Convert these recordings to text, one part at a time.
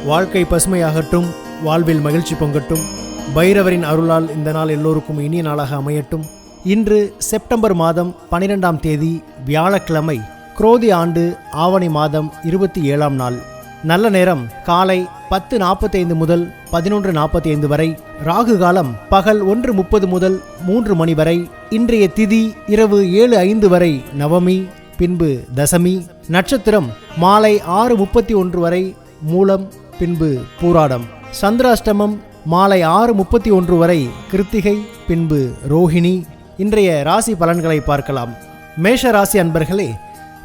வாழ்க்கை பசுமையாகட்டும், வாழ்வில் மகிழ்ச்சி பொங்கட்டும். பைரவரின் அருளால் இந்த நாள் எல்லோருக்கும் இனிய நாளாக அமையட்டும். இன்று செப்டம்பர் மாதம் 12ஆம் தேதி வியாழக்கிழமை, குரோதி ஆண்டு ஆவணி மாதம் 27ஆம் நாள். நல்ல நேரம் காலை 10:45 முதல் 11:45 வரை. ராகு காலம் பகல் 1:30 முதல் 3 மணி வரை. இன்றைய திதி இரவு 7:05 வரை நவமி, பின்பு தசமி. நட்சத்திரம் மாலை 6:31 வரை மூலம், பின்பு பூராடம். சந்திராஷ்டமம் மாலை 6:31 வரை கிருத்திகை, பின்பு ரோஹிணி. இன்றைய ராசி பலன்களை பார்க்கலாம். மேஷ ராசி அன்பர்களே,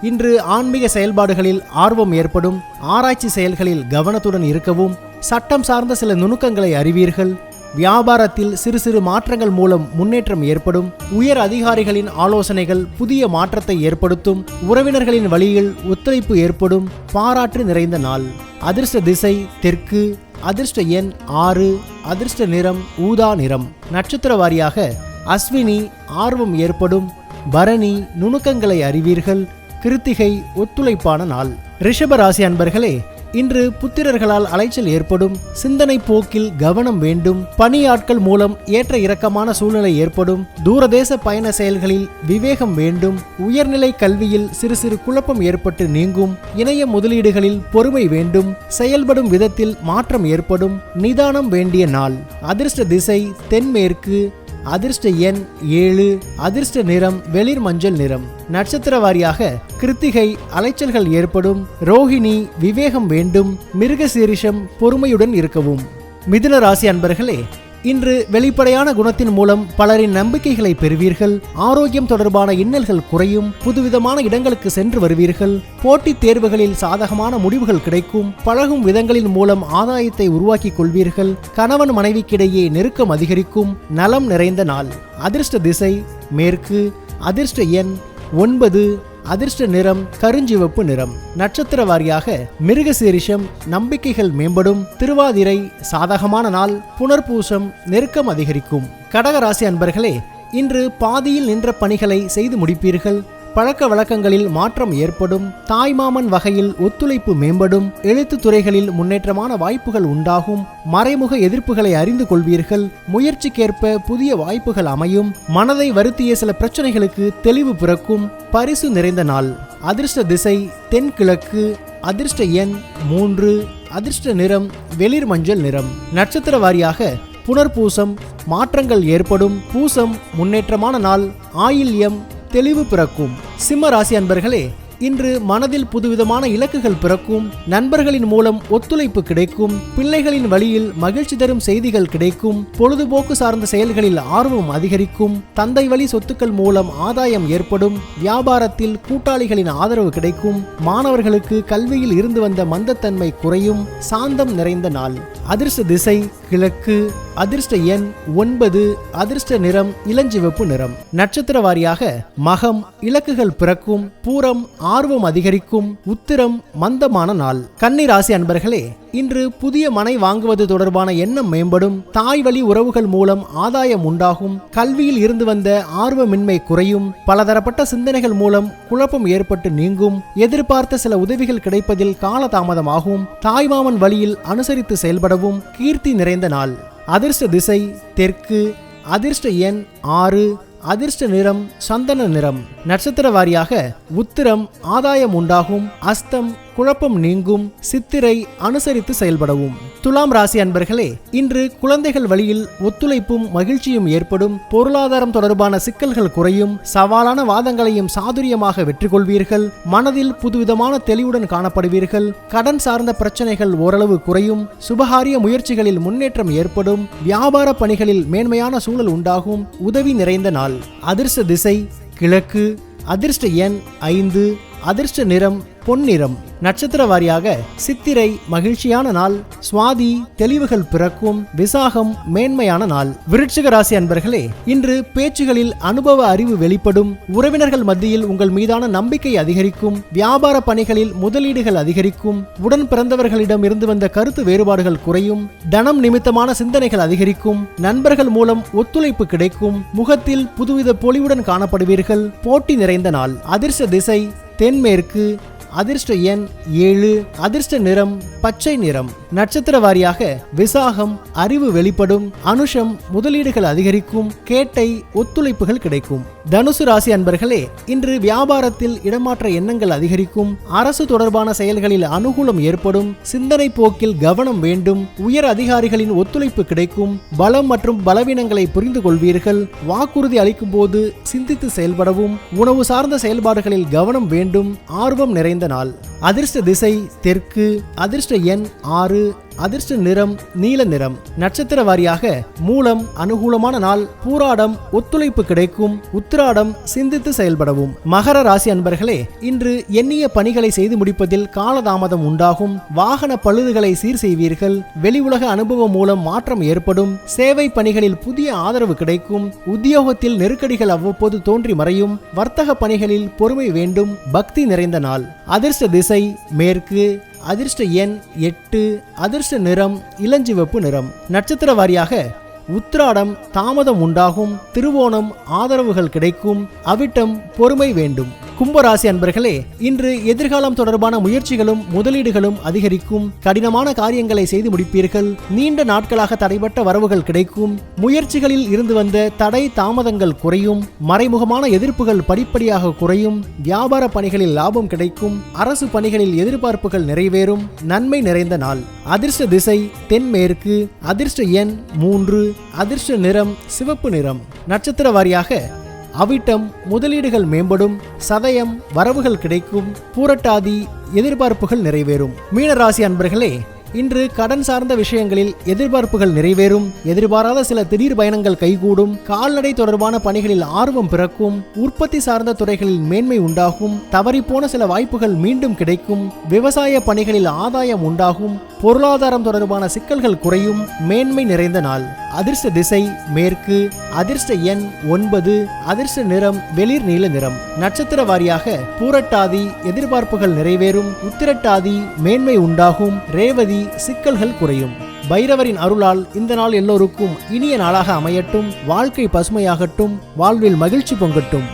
இன்று ஆன்மீக செயல்பாடுகளில் ஆர்வம் ஏற்படும். ஆராய்ச்சி செயல்களில் கவனத்துடன் இருக்கவும். சட்டம் சார்ந்த சில நுணுக்கங்களை அறிவீர்கள். வியாபாரத்தில் சிறு சிறு மாற்றங்கள் மூலம் முன்னேற்றம் ஏற்படும். உயர் அதிகாரிகளின் ஆலோசனைகள் புதிய மாற்றத்தை ஏற்படுத்தும். உறவினர்களின் வழியில் ஒத்துழைப்பு ஏற்படும். பாராட்டு நிறைந்த நாள். அதிர்ஷ்ட திசை தெற்கு. அதிர்ஷ்ட எண் 6. அதிர்ஷ்ட நிறம் ஊதா நிறம். நட்சத்திர வாரியாக அஸ்வினி ஆர்வம் ஏற்படும். பரணி நுணுக்கங்களை அறிவீர்கள். கிருத்திகை ஒத்துழைப்பான நாள். ரிஷப ராசி அன்பர்களே, இன்று புத்திரர்களால் அலைச்சல் ஏற்படும். சிந்தனை போக்கில் கவனம் வேண்டும். பணியாட்கள் மூலம் ஏற்ற இறக்கமான சூழ்நிலை ஏற்படும். தூரதேச பயண செயல்களில் விவேகம் வேண்டும். உயர்நிலை கல்வியில் சிறு சிறு குழப்பம் ஏற்பட்டு நீங்கும். இணைய முதலீடுகளில் பொறுமை வேண்டும். செயல்படும் விதத்தில் மாற்றம் ஏற்படும். நிதானம் வேண்டிய நாள். அதிர்ஷ்ட திசை தென்மேற்கு. அதிர்ஷ்ட எண் 7. அதிர்ஷ்ட நிறம் வெளிர் மஞ்சள் நிறம். நட்சத்திர வாரியாக கிருத்திகை அலைச்சல்கள் ஏற்படும். ரோஹிணி விவேகம் வேண்டும். மிருகசீரிஷம் பொறுமையுடன் இருக்கவும். மிதுன ராசி அன்பர்களே, இன்று வெளிப்படையான குணத்தின் மூலம் பலரின் நம்பிக்கைகளை பெறுவீர்கள். ஆரோக்கியம் தொடர்பான இன்னல்கள் குறையும். புதுவிதமான இடங்களுக்கு சென்று வருவீர்கள். போட்டித் தேர்வுகளில் சாதகமான முடிவுகள் கிடைக்கும். பழகும் விதங்களின் மூலம் ஆதாயத்தை உருவாக்கிக் கொள்வீர்கள். கணவன் மனைவிக்கிடையே நெருக்கம் அதிகரிக்கும். நலம் நிறைந்த நாள். அதிர்ஷ்ட திசை மேற்கு. அதிர்ஷ்ட எண் 9. அதிர்ஷ்ட நிறம் கருஞ்சிவப்பு நிறம். நட்சத்திர வாரியாக மிருகசீரிஷம் நம்பிக்கைகள் மேம்படும். திருவாதிரை சாதகமான நாள். புனர்பூசம் நெருக்கம் அதிகரிக்கும். கடக ராசி அன்பர்களே, இன்று பாதியில் நின்ற பணிகளை செய்து முடிப்பீர்கள். பழக்க வழக்கங்களில் மாற்றம் ஏற்படும். தாய்மாமன் வகையில் ஒத்துழைப்பு மேம்படும். எழுத்து துறைகளில் முன்னேற்றமான வாய்ப்புகள் உண்டாகும். மறைமுக எதிர்ப்புகளை அறிந்து கொள்வீர்கள். முயற்சிக்கேற்ப புதிய வாய்ப்புகள் அமையும். மனதை வருத்திய சில பிரச்சனைகளுக்கு தெளிவு பிறக்கும். பரிசு நிறைந்த நாள். அதிர்ஷ்ட திசை தென்கிழக்கு. அதிர்ஷ்ட எண் 3. அதிர்ஷ்ட நிறம் வெளிர் மஞ்சள் நிறம். நட்சத்திர வாரியாக புனர்பூசம் மாற்றங்கள் ஏற்படும். பூசம் முன்னேற்றமான நாள். ஆயில்யம் தெளிவு பிறக்கும். சிம்ம ராசி அன்பர்களே, இன்று மனதில் புதுவிதமான இலக்குகள் பிறக்கும். நண்பர்களின் மூலம் ஒத்துழைப்பு கிடைக்கும். பிள்ளைகளின் வழியில் மகிழ்ச்சி தரும் செய்திகள் கிடைக்கும். பொழுதுபோக்கு சார்ந்த செயல்களில் ஆர்வம் அதிகரிக்கும். தந்தை வழி சொத்துக்கள் மூலம் ஆதாயம் ஏற்படும். வியாபாரத்தில் கூட்டாளிகளின் ஆதரவு கிடைக்கும். மாணவர்களுக்கு கல்வியில் இருந்து வந்த மந்தத்தன்மை குறையும். சாந்தம் நிறைந்த நாள். அதிர்ஷ்ட திசை கிழக்கு. அதிர்ஷ்ட எண் 9. அதிர்ஷ்ட நிறம் இளஞ்சிவப்பு நிறம். நட்சத்திர வாரியாக மகம் இலக்குகள் பிறக்கும். பூரம் ஆர்வம் அதிகரிக்கும். உத்திரம் மந்தமான நாள். கன்னி ராசி அன்பர்களே, இன்று புதிய மனை வாங்குவது தொடர்பான எண்ணம் மேம்படும். தாய் வழி உறவுகள் மூலம் ஆதாயம் உண்டாகும். கல்வியில் இருந்து வந்த ஆர்வமின்மை குறையும். பலதரப்பட்ட சிந்தனைகள் மூலம் குழப்பம் ஏற்பட்டு நீங்கும். எதிர்பார்த்த சில உதவிகள் கிடைப்பதில் காலதாமதமாகும். தாய்மாமன் வழியில் அனுசரித்து செயல்படவும். கீர்த்தி நிறைந்த நாள். அதிர்ஷ்ட திசை தெற்கு. அதிர்ஷ்ட எண் 6. அதிர்ஷ்ட நிறம் சந்தன நிறம். நட்சத்திர வாரியாக உத்திரம் ஆதாயம் உண்டாகும். அஸ்தம் குழப்பம் நீங்கும். சித்திரை அனுசரித்து செயல்படவும். துலாம் ராசி அன்பர்களே, இன்று குழந்தைகள் வழியில் ஒத்துழைப்பும் மகிழ்ச்சியும் ஏற்படும். பொருளாதாரம் தொடர்பான சிக்கல்கள் குறையும். சவாலான வாதங்களையும் சாதுரியமாக வெற்றி கொள்வீர்கள். மனதில் புதுவிதமான தெளிவுடன் காணப்படுவீர்கள். கடன் சார்ந்த பிரச்சனைகள் ஓரளவு குறையும். சுபகாரிய முயற்சிகளில் முன்னேற்றம் ஏற்படும். வியாபார பணிகளில் மேன்மையான சூழல் உண்டாகும். உதவி நிறைந்த நாள். அதிர்ஷ்ட திசை கிழக்கு. அதிர்ஷ்ட எண் 5. அதிர்ஷ்ட நிறம் பொன்னிறம். நட்சத்திர வாரியாக சித்திரை மகிழ்ச்சியான நாள். சுவாதி தெளிவுகள் பிறக்கும். விசாகம் மேன்மையான நாள். விருட்சிக ராசி அன்பர்களே, இன்று பேச்சுகளில் அனுபவ அறிவு வெளிப்படும். உறவினர்கள் மத்தியில் உங்கள் மீதான நம்பிக்கை அதிகரிக்கும். வியாபார பணிகளில் முதலீடுகள் அதிகரிக்கும். உடன் பிறந்தவர்களிடம் இருந்து வந்த கருத்து வேறுபாடுகள் குறையும். தனம் நிமித்தமான சிந்தனைகள் அதிகரிக்கும். நண்பர்கள் மூலம் ஒத்துழைப்பு கிடைக்கும். முகத்தில் புதுவித பொலிவுடன் காணப்படுவீர்கள். போட்டி நிறைந்த நாள். அதிர்ஷ்ட திசை தென்மேற்கு. அதிர்ஷ்ட எண் 7. அதிர்ஷ்ட நிறம் பச்சை நிறம். நட்சத்திர வாரியாக விசாகம் அறிவு வெளிப்படும், அனுஷம் முதலீடுகள் அதிகரிக்கும், கேட்டை ஒத்துழைப்புகள் கிடைக்கும். தனுசு ராசி அன்பர்களே, இன்று வியாபாரத்தில் இடமாற்ற எண்ணங்கள் அதிகரிக்கும், அரசு தொடர்பான செயல்களில் அனுகூலம் ஏற்படும், சிந்தனை போக்கில் கவனம் வேண்டும், உயர் அதிகாரிகளின் ஒத்துழைப்பு கிடைக்கும், பலம் மற்றும் பலவீனங்களை புரிந்து கொள்வீர்கள், வாக்குறுதி அளிக்கும் போது சிந்தித்து செயல்படவும், உணவு சார்ந்த செயல்பாடுகளில் கவனம் வேண்டும், ஆர்வம் நிறைந்த நாள். அதிர்ஷ்ட திசை தெற்கு, அதிர்ஷ்ட எண் 6, அதிர்ஷ்ட நிறம் நீல நிறம். நட்சத்திர வாரியாக மூலம் அனுகூலமான நாள், பூராடம் ஒத்துழைப்பு கிடைக்கும், உத்திராடம் சிந்தித்து செயல்படவும். மகர ராசி அன்பர்களே, இன்று எண்ணிய பணிகளை செய்து முடிப்பதில் காலதாமதம் உண்டாகும், வாகன பழுதுகளை சீர் செய்வீர்கள், வெளி உலக அனுபவம் மூலம் மாற்றம் ஏற்படும், சேவை பணிகளில் புதிய ஆதரவு கிடைக்கும், உத்தியோகத்தில் நெருக்கடிகள் அவ்வப்போது தோன்றி மறையும், வர்த்தக பணிகளில் பொறுமை வேண்டும், பக்தி நிறைந்த நாள். அதிர்ஷ்ட திசை மேற்கு, அதிர்ஷ்ட எண் 8, அதிர்ஷ்ட நிறம் இளஞ்சிவப்பு நிறம். நட்சத்திர வாரியாக உத்திராடம் தாமதம் உண்டாகும், திருவோணம் ஆதரவுகள் கிடைக்கும், அவிட்டம் பொறுமை வேண்டும். கும்பராசி அன்பர்களே, இன்று எதிர்காலம் தொடர்பான முயற்சிகளும் முதலீடுகளும் அதிகரிக்கும், கடினமான காரியங்களை செய்து முடிப்பீர்கள், நீண்ட நாட்களாக தடைபட்ட வரவுகள் கிடைக்கும், முயற்சிகளில் இருந்து வந்த தடை தாமதங்கள் குறையும், மறைமுகமான எதிர்ப்புகள் படிப்படியாக குறையும், வியாபார பணிகளில் லாபம் கிடைக்கும், அரசு பணிகளில் எதிர்பார்ப்புகள் நிறைவேறும், நன்மை நிறைந்த நாள். அதிர்ஷ்ட திசை தென்மேற்கு, அதிர்ஷ்ட எண் 3, அதிர்ஷ்ட நிறம் சிவப்பு நிறம். நட்சத்திர வாரியாக அவிட்டம் முதலீடுகள் மேம்படும், சதயம் வரவுகள் கிடைக்கும், பூரட்டாதி எதிர்பார்ப்புகள் நிறைவேறும். மீனராசி அன்பர்களே, இன்று கடன் சார்ந்த விஷயங்களில் எதிர்பார்ப்புகள் நிறைவேறும், எதிர்பாராத சில திடீர் பயணங்கள் கைகூடும், கால்நடை தொடர்பான பணிகளில் ஆர்வம் பிறக்கும், உற்பத்தி சார்ந்த துறைகளில் மேன்மை உண்டாகும், தவறிப்போன சில வாய்ப்புகள் மீண்டும் கிடைக்கும், விவசாய பணிகளில் ஆதாயம் உண்டாகும், பொருளாதாரம் தொடர்பான சிக்கல்கள் குறையும், மேன்மை நிறைந்த நாள். அதிர்ஷ்ட திசை மேற்கு, அதிர்ஷ்ட எண் 9, அதிர்ஷ்ட நிறம் வெளிர் நீல நிறம். நட்சத்திர வாரியாக பூரட்டாதி எதிர்பார்ப்புகள் நிறைவேறும், உத்திரட்டாதி மேன்மை உண்டாகும், ரேவதி சிக்கல்கள் குறையும். பைரவரின் அருளால் இந்த நாள் எல்லோருக்கும் இனிய நாளாக அமையட்டும், வாழ்க்கை பசுமையாகட்டும், வாழ்வில் மகிழ்ச்சி பொங்கட்டும்.